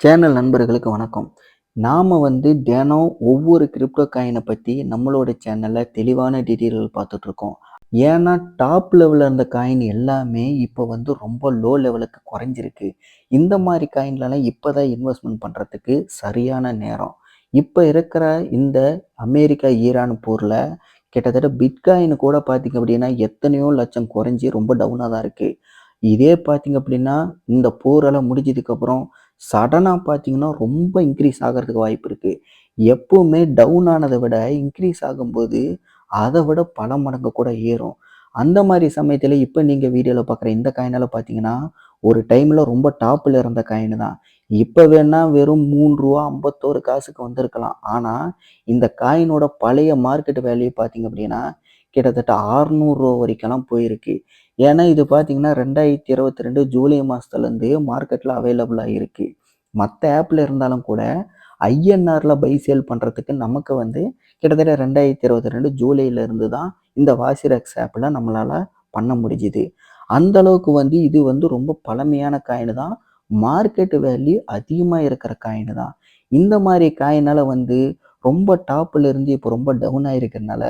Channel நண்பர்களுக்கு வணக்கம். நாம தினம் ஒவ்வொரு கிரிப்டோ காயினை பற்றி நம்மளோட சேனலில் தெளிவான டீட்டெயில்கள் பார்த்துட்ருக்கோம். ஏன்னா டாப் லெவலில் இருந்த காயின் எல்லாமே இப்போ ரொம்ப லோ லெவலுக்கு குறைஞ்சிருக்கு. இந்த மாதிரி காயின்லலாம் இப்போ தான் இன்வெஸ்ட்மெண்ட் பண்ணுறதுக்கு சரியான நேரம். இப்போ இருக்கிற இந்த அமெரிக்கா ஈரான் போரில் கிட்டத்தட்ட பிட்காயின் கூட பார்த்திங்க அப்படின்னா எத்தனையோ லட்சம் குறைஞ்சி ரொம்ப டவுனாக தான் இருக்குது. இதே பார்த்திங்க அப்படின்னா இந்த போரெல்லாம் முடிஞ்சதுக்கப்புறம் சடனாக பார்த்தீங்கன்னா ரொம்ப இன்க்ரீஸ் ஆகிறதுக்கு வாய்ப்பு இருக்குது. எப்போவுமே டவுன் ஆனதை விட இன்க்ரீஸ் ஆகும்போது அதை விட பல மடங்கு கூட ஏறும். அந்த மாதிரி சமயத்தில் இப்போ நீங்கள் வீடியோவில் பார்க்குற இந்த காயினெல்லாம் பார்த்தீங்கன்னா ஒரு டைமில் ரொம்ப டாப்பில் இருந்த காயின் தான். இப்போ வேணால் வெறும் ரூ. 3.51 வந்திருக்கலாம். ஆனால் இந்த காயினோட பழைய மார்க்கெட் வேல்யூ பார்த்தீங்க அப்படின்னா கிட்டத்தட்ட ரூ. 600 வரைக்கெல்லாம் போயிருக்கு. ஏன்னா இது பார்த்தீங்கன்னா 2022 ஜூலை மாதத்துலேருந்து மார்க்கெட்டில் அவைலபிளாக இருக்குது. மற்ற ஆப்பில் இருந்தாலும் கூட ஐஎன்ஆரில் பை சேல் பண்ணுறதுக்கு நமக்கு கிட்டத்தட்ட 2022 ஜூலையிலேருந்து தான் இந்த வாசிரெக்ஸ் ஆப்பில் நம்மளால் பண்ண முடிஞ்சுது. அந்தளவுக்கு இது ரொம்ப பழமையான காயின் தான். மார்க்கெட் வேல்யூ அதிகமாக இருக்கிற காயின் தான். இந்த மாதிரி காயினால் ரொம்ப டாப்பில் இருந்து இப்போ ரொம்ப டவுன் ஆகிருக்கிறதுனால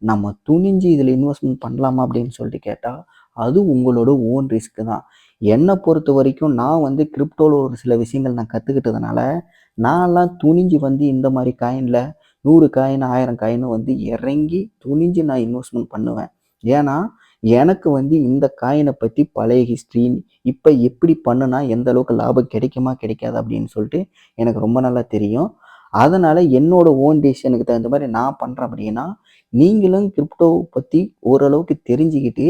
நம்ம துணிஞ்சு இதில் இன்வெஸ்ட்மெண்ட் பண்ணலாமா அப்படின்னு சொல்லிட்டு கேட்டால் அது உங்களோட ஓன் ரிஸ்க்கு தான். என்னை பொறுத்த வரைக்கும் நான் கிரிப்டோவில் ஒரு சில விஷயங்கள் நான் கற்றுக்கிட்டதுனால நான்லாம் துணிஞ்சு இந்த மாதிரி காயினில் 100 காயின் 1000 காயின்னு இறங்கி துணிஞ்சு நான் இன்வெஸ்ட்மெண்ட் பண்ணுவேன். ஏன்னா எனக்கு இந்த காயினை பற்றி பழைய ஹிஸ்ட்ரி இப்போ எப்படி பண்ணுனா எந்த அளவுக்கு லாபம் கிடைக்குமா கிடைக்காது அப்படின்னு சொல்லிட்டு எனக்கு ரொம்ப நல்லா தெரியும். அதனால் என்னோட ஓன் டிசிஷனுக்கு தகுந்த மாதிரி நான் பண்ணுறேன். அப்படின்னா நீங்களும் கிரிப்டோவை பற்றி ஓரளவுக்கு தெரிஞ்சுக்கிட்டு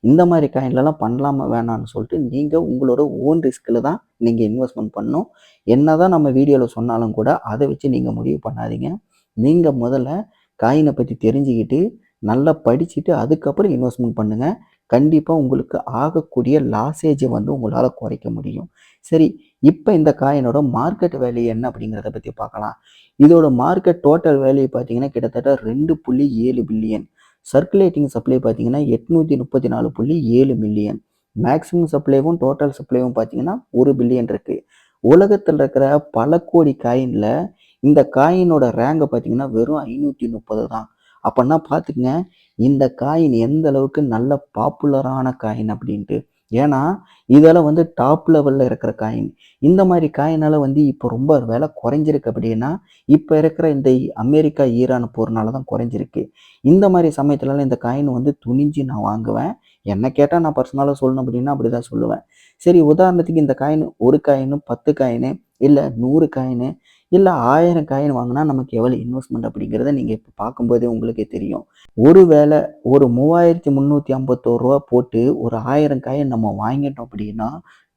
இந்த மாதிரி காயின்லலாம் பண்ணலாமா வேணான்னு சொல்லிட்டு நீங்கள் உங்களோட ஓன் ரிஸ்கில் தான் நீங்கள் இன்வெஸ்ட்மெண்ட் பண்ணணும். என்ன தான் நம்ம வீடியோவில் சொன்னாலும் கூட அதை வச்சு நீங்கள் முடிவு பண்ணாதீங்க. நீங்கள் முதல்ல காயினை பற்றி தெரிஞ்சுக்கிட்டு நல்லா படிச்சுட்டு அதுக்கப்புறம் இன்வெஸ்ட்மெண்ட் பண்ணுங்கள். கண்டிப்பாக உங்களுக்கு ஆகக்கூடிய லாஸேஜை உங்களால் குறைக்க முடியும். சரி, இப்போ இந்த காயினோட மார்க்கெட் வேல்யூ என்ன அப்படிங்கிறத பற்றி பார்க்கலாம். இதோட மார்க்கெட் டோட்டல் வேல்யூ பார்த்தீங்கன்னா கிட்டத்தட்ட 2.7 பில்லியன். சர்க்குலேட்டிங் சப்ளை பார்த்தீங்கன்னா 834.7 மில்லியன். மேக்ஸிமம் சப்ளைவும் டோட்டல் சப்ளைவும் பார்த்தீங்கன்னா 1 பில்லியன் இருக்குது. உலகத்தில் இருக்கிற பல கோடி காயினில் இந்த காயினோட ரேங்கை பார்த்தீங்கன்னா வெறும் 530 தான். அப்படின்னா பார்த்துக்குங்க இந்த காயின் எந்த அளவுக்கு நல்ல பாப்புலரான காயின் அப்படின்ட்டு. ஏன்னா இதெல்லாம் டாப் லெவலில் இருக்கிற காயின். இந்த மாதிரி காயினால் இப்போ ரொம்ப விலை குறைஞ்சிருக்கு. அப்படின்னா இப்போ இருக்கிற இந்த அமெரிக்கா ஈரான் போகிறனால தான் குறைஞ்சிருக்கு. இந்த மாதிரி சமயத்துலலாம் இந்த காயின் துணிஞ்சு நான் வாங்குவேன். என்ன கேட்டால் நான் பர்சனலாக சொல்லணும் அப்படின்னா அப்படி தான் சொல்லுவேன். சரி, உதாரணத்துக்கு இந்த காயின் 1 காயின் 10 காயின் இல்லை 100 காயின் இல்லை 1000 காயின் வாங்கினா நமக்கு எவ்வளோ இன்வெஸ்ட்மெண்ட் அப்படிங்கிறத நீங்கள் இப்போ பார்க்கும்போதே உங்களுக்கே தெரியும். ஒருவேளை ஒரு 3351 போட்டு ஒரு 1000 காயின் நம்ம வாங்கிட்டோம் அப்படின்னா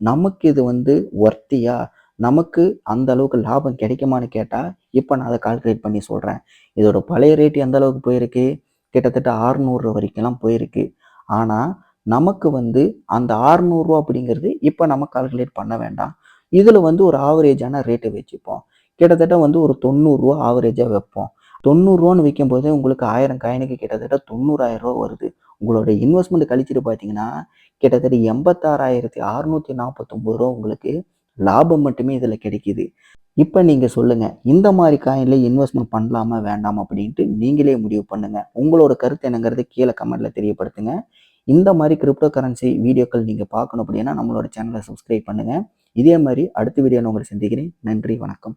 நமக்கு இது ஒர்த்தியா, நமக்கு அந்த அளவுக்கு லாபம் கிடைக்குமான்னு கேட்டால் இப்போ நான் அதை கால்குலேட் பண்ணி சொல்கிறேன். இதோட பழைய ரேட் எந்த அளவுக்கு போயிருக்கு? கிட்டத்தட்ட 600 வரைக்கும்லாம் போயிருக்கு. ஆனால் நமக்கு அந்த 600 அப்படிங்கிறது இப்போ நம்ம கால்குலேட் பண்ண வேண்டாம். இதில் ஒரு ஆவரேஜான ரேட்டை வச்சுப்போம். கிட்டத்தட்ட ஒரு 90 ஆவரேஜாக வைப்போம். 90 விற்கும்போது உங்களுக்கு 1000 காயினுக்கு கிட்டத்தட்ட 90,000 வருது. உங்களோட இன்வெஸ்ட்மெண்ட் கழிச்சிட்டு பார்த்தீங்கன்னா கிட்டத்தட்ட 86,649 உங்களுக்கு லாபம் மட்டுமே இதில் கிடைக்கிது. இப்போ நீங்கள் சொல்லுங்கள், இந்த மாதிரி காயினில் இன்வெஸ்ட்மெண்ட் பண்ணலாமா வேண்டாமா அப்படின்ட்டு நீங்களே முடிவு பண்ணுங்கள். உங்களோட கருத்து என்னங்கிறது கீழே கமெண்ட்டில் தெரியப்படுத்துங்க. இந்த மாதிரி கிரிப்டோ கரன்சி வீடியோக்கள் நீங்கள் பார்க்கணும் அப்படின்னா நம்மளோட சேனலை சப்ஸ்கிரைப் பண்ணுங்கள். இதே மாதிரி அடுத்த வீடியோ நான் உங்களை சந்திக்கிறேன். நன்றி, வணக்கம்.